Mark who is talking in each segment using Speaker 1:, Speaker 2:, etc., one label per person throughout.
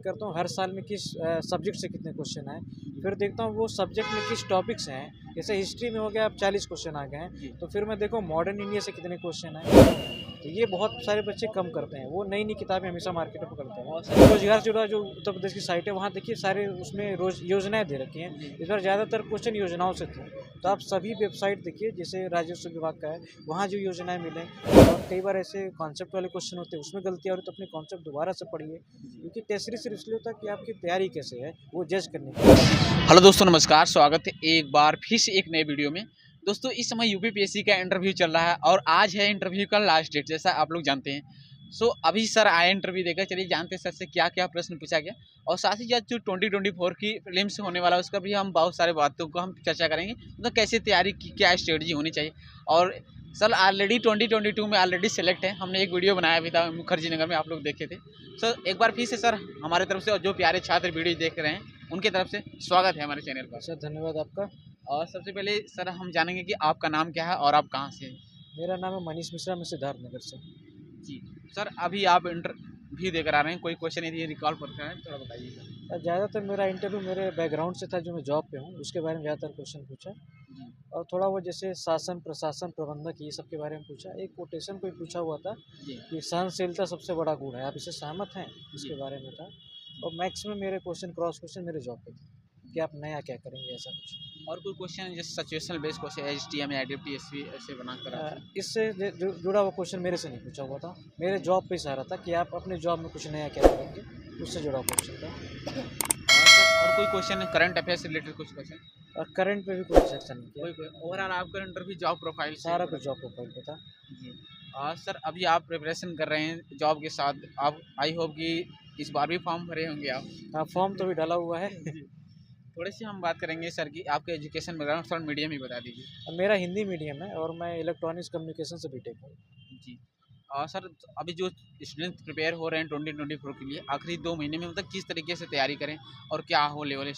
Speaker 1: करता हूँ हर साल में किस सब्जेक्ट से कितने क्वेश्चन आए, फिर देखता हूँ वो सब्जेक्ट में किस टॉपिक से हैं। जैसे हिस्ट्री में हो गया, अब 40 क्वेश्चन आ गए हैं, तो फिर मैं देखूँ मॉडर्न इंडिया से कितने क्वेश्चन आए। तो ये बहुत सारे बच्चे कम करते हैं, वो नई नई किताबें हमेशा मार्केट में पकड़ते हैं। और रोजगार से जुड़ा जो उत्तर प्रदेश की साइट है, वहाँ देखिए सारे उसमें रोज योजनाएं दे रखी हैं। इस बार ज़्यादातर क्वेश्चन योजनाओं से थे, तो आप सभी वेबसाइट देखिए, जैसे राजस्व विभाग का है, वहाँ जो योजनाएं मिलें। और कई बार ऐसे कॉन्सेप्ट वाले क्वेश्चन होते हैं, उसमें गलतियाँ हो रही, तो अपने कॉन्सेप्ट दोबारा से पढ़िए, क्योंकि टेस्ट सीरीज सिर्फ इसलिए होता है कि आपकी तैयारी कैसे है वो जज करने के लिए।
Speaker 2: हेलो दोस्तों, नमस्कार। स्वागत है एक बार फिर से एक नए वीडियो में। दोस्तों, इस समय यूपीपीएससी का इंटरव्यू चल रहा है और आज है इंटरव्यू का लास्ट डेट, जैसा आप लोग जानते हैं। अभी सर आए इंटरव्यू देकर, चलिए जानते हैं सर से क्या क्या प्रश्न पूछा गया, और साथ ही साथ जो 2024 की फिल्म्स होने वाला है उसका भी हम बहुत सारे बातों को हम चर्चा करेंगे। मतलब कैसे तैयारी की, क्या स्ट्रेटजी होनी चाहिए। और सर ऑलरेडी 2022 में ऑलरेडी सेलेक्ट है, हमने एक वीडियो बनाया भी था मुखर्जी नगर में, आप लोग देखे थे। सर एक बार फिर से सर हमारे तरफ से, और जो प्यारे छात्र वीडियो देख रहे हैं उनके तरफ से स्वागत है हमारे चैनल पर।
Speaker 1: सर धन्यवाद आपका।
Speaker 2: और सबसे पहले सर हम जानेंगे कि आपका नाम क्या है और आप कहाँ से हैं।
Speaker 1: मेरा नाम है मनीष मिश्रा, मैं सिद्धार्थ नगर से।
Speaker 2: जी सर, अभी आप इंटरव्यू देकर आ रहे हैं, कोई क्वेश्चन यदि रिकॉल करना है थोड़ा बताइएगा।
Speaker 1: ज़्यादातर मेरा इंटरव्यू मेरे बैकग्राउंड से था, जो मैं जॉब पे हूँ उसके बारे में ज़्यादातर क्वेश्चन पूछा।
Speaker 2: जी
Speaker 1: और थोड़ा वो जैसे शासन, प्रशासन, प्रबंधक, ये सब के बारे में पूछा। एक कोटेशन कोई पूछा हुआ था
Speaker 2: जी
Speaker 1: कि सहनशीलता सबसे बड़ा गुण है, आप इससे सहमत हैं,
Speaker 2: जी
Speaker 1: इसके बारे में था। और मैक्सिमम मेरे क्वेश्चन, क्रॉस क्वेश्चन मेरे जॉब पे थे कि आप नया क्या करेंगे, ऐसा कुछ।
Speaker 2: और कोई क्वेश्चन जैसे सिचुएशनल बेस्ड क्वेश्चन, एचटीएम या आईडीपीएससी ऐसे बनाकर आप।
Speaker 1: इससे जुड़ा हुआ क्वेश्चन मेरे से नहीं पूछा हुआ था, मेरे जॉब पे ही सारा था कि आप अपने जॉब में कुछ नया क्या करेंगे, उससे जुड़ा हुआ क्वेश्चन था।
Speaker 2: और कोई क्वेश्चन करंट अफेयर से रिलेटेड कुछ क्वेश्चन,
Speaker 1: और करंट पे भी कोई सेक्शन नहीं किया,
Speaker 2: कोई ओवरऑल आपका इंटरव्यू जॉब प्रोफाइल से
Speaker 1: सारा कुछ जॉब प्रोफाइल पे था।
Speaker 2: जी। और सर अभी आप प्रिपरेशन कर रहे हैं जॉब के साथ, आप आई होप कि इस बार भी फॉर्म भरे होंगे आप।
Speaker 1: हाँ, फॉर्म तो भी डाला हुआ है।
Speaker 2: थोड़े से हम बात करेंगे सर की आपके एजुकेशन बैकग्राउंड, थोड़ा मीडियम ही बता दीजिए।
Speaker 1: मेरा हिंदी मीडियम है और मैं इलेक्ट्रॉनिक्स कम्युनिकेशन से बीटेक हूँ।
Speaker 2: जी। और सर अभी जो स्टूडेंट प्रिपेयर हो रहे हैं 2024 के लिए, आखिरी 2 महीने में मतलब किस तरीके से तैयारी करें और क्या हो लेवल।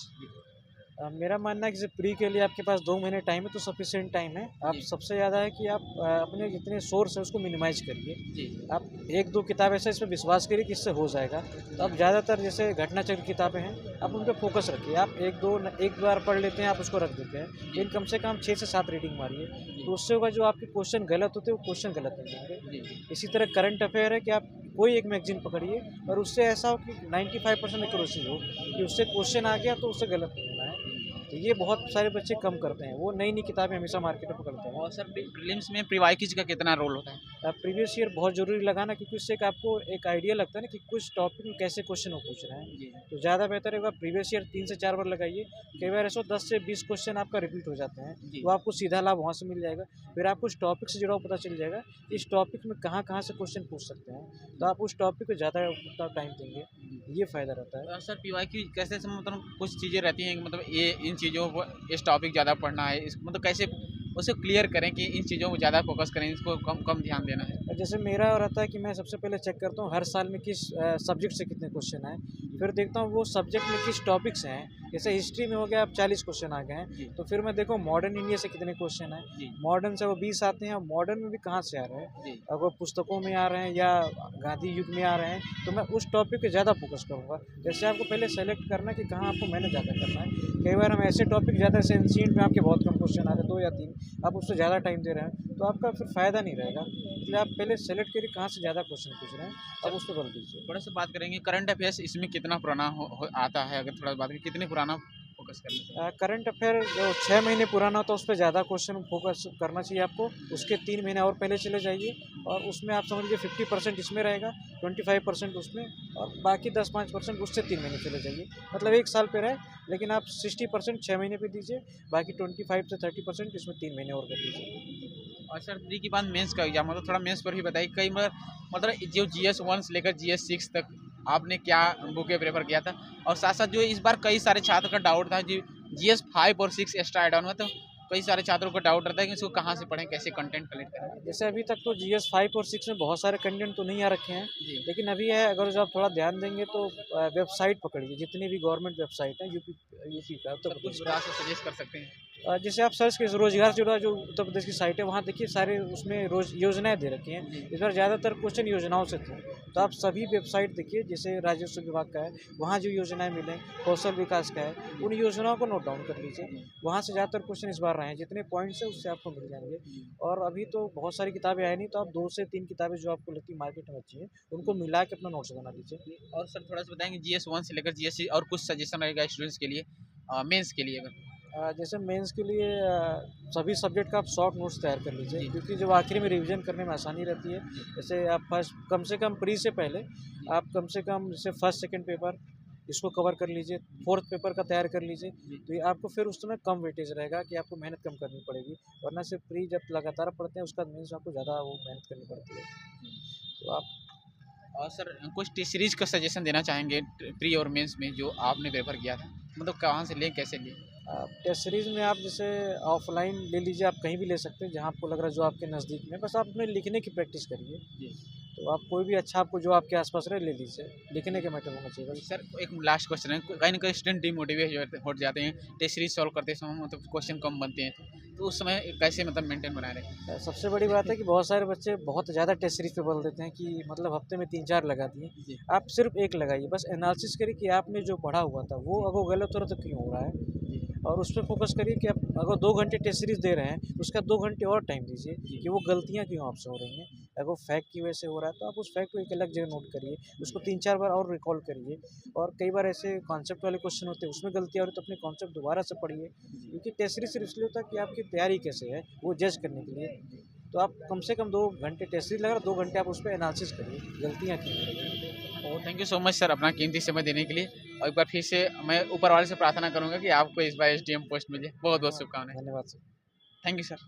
Speaker 1: मेरा मानना है कि जैसे प्री के लिए आपके पास 2 महीने टाइम है, तो सफिशिएंट टाइम है। आप
Speaker 2: जी
Speaker 1: सबसे ज़्यादा है कि आप अपने जितने सोर्स है उसको मिनिमाइज करिए।
Speaker 2: जी
Speaker 1: आप 1-2 किताब ऐसे इसमें विश्वास करिए कि इससे हो जाएगा। तो आप ज़्यादातर जैसे घटना चक्र की किताबें हैं, आप उन पे फोकस रखिए। आप 1 बार पढ़ लेते हैं, आप उसको रख देते हैं, लेकिन कम से कम 6 से 7 रीडिंग मारिए, तो उससे होगा जो आपके क्वेश्चन गलत होते हैं वो क्वेश्चन गलत नहीं होंगे।
Speaker 2: जी
Speaker 1: इसी तरह करंट अफेयर है कि आप कोई एक मैगजीन पकड़िए और उससे ऐसा हो कि 95% एक्यूरेसी हो, कि उससे क्वेश्चन आ गया तो उससे गलत नहीं होना है। तो ये बहुत सारे बच्चे कम करते हैं, वो नई नई किताबें हमेशा मार्केट में पकड़ते हैं।
Speaker 2: और सर प्रीलिम्स में प्रीवाइकिज का कितना रोल होता है।
Speaker 1: प्रीवियस ईयर बहुत ज़रूरी लगाना, क्योंकि उससे एक आपको एक आइडिया लगता है ना कि कुछ टॉपिक में कैसे क्वेश्चन वो पूछ रहे हैं।
Speaker 2: जी
Speaker 1: तो ज़्यादा बेहतर होगा प्रीवियस ईयर 3 से 4 बार लगाइए। कई बार ऐसा 10 से 20 क्वेश्चन आपका रिपीट हो जाते हैं,
Speaker 2: जी
Speaker 1: तो आपको सीधा लाभ वहाँ से मिल जाएगा। फिर आपको उस टॉपिक से जुड़ा हुआ पता चल जाएगा इस टॉपिक में कहाँ कहाँ से क्वेश्चन पूछ सकते हैं, तो आप उस टॉपिक को ज़्यादा उतना टाइम देंगे, ये फ़ायदा रहता है।
Speaker 2: सर पीवाईक्यू कैसे मतलब कुछ चीज़ें रहती हैं कि मतलब ये इन चीज़ों को, इस टॉपिक ज़्यादा पढ़ना है, इस मतलब कैसे उसे क्लियर करें कि इन चीज़ों को ज़्यादा फोकस करें, इसको कम कम ध्यान देना है।
Speaker 1: जैसे मेरा रहता है कि मैं सबसे पहले चेक करता हूँ हर साल में किस सब्जेक्ट से कितने क्वेश्चन आए, फिर देखता हूँ वो सब्जेक्ट में किस टॉपिक से हैं। जैसे हिस्ट्री में हो गया, अब 40 क्वेश्चन आ गए
Speaker 2: जी
Speaker 1: हैं, तो फिर मैं देखो मॉडर्न इंडिया से कितने क्वेश्चन आए।
Speaker 2: जी
Speaker 1: मॉडर्न से वो 20 आते हैं, और मॉडर्न में भी कहाँ से आ रहे हैं,
Speaker 2: जी
Speaker 1: अगर पुस्तकों में आ रहे हैं या गांधी युग में आ रहे हैं, तो मैं उस टॉपिक पे ज़्यादा फोकस करूँगा। जैसे आपको पहले सेलेक्ट करना है कि कहाँ आपको मेहनत ज़्यादा करना है। कई बार हम ऐसे टॉपिक ज़्यादा, जैसे एंशिएंट में आपके बहुत कम क्वेश्चन आ रहे हैं, 2 या 3, आप उससे ज़्यादा टाइम दे रहे हैं, तो आपका फिर फ़ायदा नहीं रहेगा। इसलिए आप पहले सेलेक्ट करिए कहाँ से ज़्यादा क्वेश्चन पूछ रहे हैं, अब उस पर बल दीजिए।
Speaker 2: थोड़ा सा बात करेंगे करंट अफेयर्स, इसमें कितना पुराना आता है, अगर थोड़ा बात करें कितने पुराना फोकस करना चाहिए।
Speaker 1: करंट अफेयर जो 6 महीने पुराना होता है, उस पे ज़्यादा क्वेश्चन फोकस करना चाहिए आपको। उसके 3 महीने और पहले चले जाइए, और उसमें आप समझ लीजिए 50% इसमें रहेगा, 25% उसमें, और बाकी 10-5% उससे 3 महीने चले जाइए। मतलब 1 साल पे रहे, लेकिन आप 60% 6 महीने पे दीजिए, बाकी 25 से 30% इसमें 3 महीने और कर दीजिए।
Speaker 2: और सर फ्री के बाद मेंस का एग्जाम, मतलब थोड़ा मेंस पर भी बताइए। कई बार मतलब जो GS1 से लेकर GS6 तक आपने क्या बुकें प्रेफर किया था, और साथ साथ जो इस बार कई सारे छात्र का डाउट था जी GS5 और 6 एक्स्ट्रा एड ऑन हुआ, तो कई सारे छात्रों को डाउट रहता है कि इसको कहाँ से पढ़ें, कैसे कंटेंट कलेक्ट करें।
Speaker 1: जैसे अभी तक तो GS5 और 6 में बहुत सारे कंटेंट तो नहीं आ रखे हैं,
Speaker 2: जी
Speaker 1: लेकिन अभी है, अगर जो आप थोड़ा ध्यान देंगे तो वेबसाइट पकड़िए, जितनी भी गवर्नमेंट वेबसाइट है यूपी यूपी का, उत्तर
Speaker 2: सर कुछ
Speaker 1: प्रदेश का।
Speaker 2: बता सजेस्ट कर सकते हैं।
Speaker 1: जैसे आप सर्च कीजिए रोजगार से जुड़ा जो उत्तर प्रदेश की साइट है वहाँ देखिए सारे उसमें रोज योजनाएं दे रखी हैं। इस बार ज़्यादातर क्वेश्चन योजनाओं से थे, तो आप सभी वेबसाइट देखिए जैसे राजस्व विभाग का है वहाँ जो योजनाएं मिलें, कौशल विकास का है, उन योजनाओं को नोट डाउन कर लीजिए। वहाँ से ज़्यादातर क्वेश्चन इस बार रहे हैं, जितने पॉइंट्स हैं उससे आपको मिल जाएंगे। और अभी तो बहुत सारी किताबें आई नहीं, तो आप 2 से 3 किताबें जो आपको लगती है मार्केट में अच्छी हैं उनको मिला के अपना नोट्स बना लीजिए।
Speaker 2: और सर थोड़ा सा बताएंगे GS 1 से लेकर GS और कुछ सजेशन रहेगा स्टूडेंट्स के लिए, मेंस के लिए अगर।
Speaker 1: जैसे मेंस के लिए सभी सब्जेक्ट का आप शॉर्ट नोट्स तैयार कर लीजिए,
Speaker 2: जी।
Speaker 1: क्योंकि जब आखिरी में रिवीजन करने में आसानी रहती है। जैसे आप फर्स्ट कम से कम प्री से पहले आप कम से कम जैसे फर्स्ट सेकंड पेपर इसको कवर कर लीजिए, फोर्थ पेपर का तैयार कर लीजिए, तो ये आपको फिर उस समय कम वेटेज रहेगा कि आपको मेहनत कम करनी पड़ेगी। वरना से प्री जब लगातार पढ़ते हैं उसका मीन्स आपको ज़्यादा वो मेहनत करनी पड़ती है। तो आप
Speaker 2: और सर कुछ टी सीरीज का सजेशन देना चाहेंगे प्री और मेंस में जो आपने प्रेफर किया था, मतलब कहाँ से लें कैसे लें?
Speaker 1: टेस्ट सीरीज़ में आप जैसे ऑफलाइन ले लीजिए, आप कहीं भी ले सकते हैं जहाँ आपको लग रहा है जो आपके नज़दीक में, बस आप अपने लिखने की प्रैक्टिस करिए।
Speaker 2: जी।
Speaker 1: तो आप कोई भी अच्छा आपको जो आपके आसपास रहे ले लीजिए, लिखने के मैटर होना चाहिए बस।
Speaker 2: सर एक लास्ट क्वेश्चन है, कहीं ना कहीं स्टूडेंट डिमोटिवेट हो जाते हैं टेस्ट सीरीज सॉल्व करते समय, मतलब क्वेश्चन कम बनते हैं, तो उस समय कैसे मतलब मेंटेन बनाए रखें?
Speaker 1: सबसे बड़ी बात है कि बहुत सारे बच्चे बहुत ज़्यादा टेस्ट सीरीज पे बोल देते हैं कि मतलब हफ्ते में 3-4 लगा दिए।
Speaker 2: जी।
Speaker 1: आप सिर्फ 1 लगाइए, बस एनालिसिस करिए कि आपने जो पढ़ा हुआ था वो अगर गलत हो रहा है तो क्यों हो रहा है, और उस पे फोकस करिए कि आप अगर 2 घंटे टेस्ट सीरीज दे रहे हैं उसका 2 घंटे और टाइम दीजिए कि वो गलतियाँ क्यों आपसे हो रही हैं। अगर वो फैक्ट की वजह से हो रहा है तो आप उस फैक्ट को एक अलग जगह नोट करिए, उसको 3-4 बार और रिकॉल करिए। और कई बार ऐसे कॉन्सेप्ट वाले क्वेश्चन होते हैं उसमें गलतियाँ हो रही है तो अपने कॉन्सेप्ट दोबारा से पढ़िए, क्योंकि टेस्ट सीरीज सिर्फ इसलिए होता है कि आपकी तैयारी कैसे है वो जज करने के लिए। तो आप कम से कम 2 घंटे टेस्ट सीरीज लगा, 2 घंटे आप उस पर एनालिसिस करिए, गलतियाँ क्यों हो रही हैं।
Speaker 2: और thank you so much sir अपना कीमती समय देने के लिए, और एक बार फिर से मैं ऊपर वाले से प्रार्थना करूंगा कि आपको इस बार SDM पोस्ट मिले। बहुत बहुत
Speaker 1: हाँ,
Speaker 2: शुभकामनाएं।
Speaker 1: धन्यवाद सर।
Speaker 2: Thank you sir.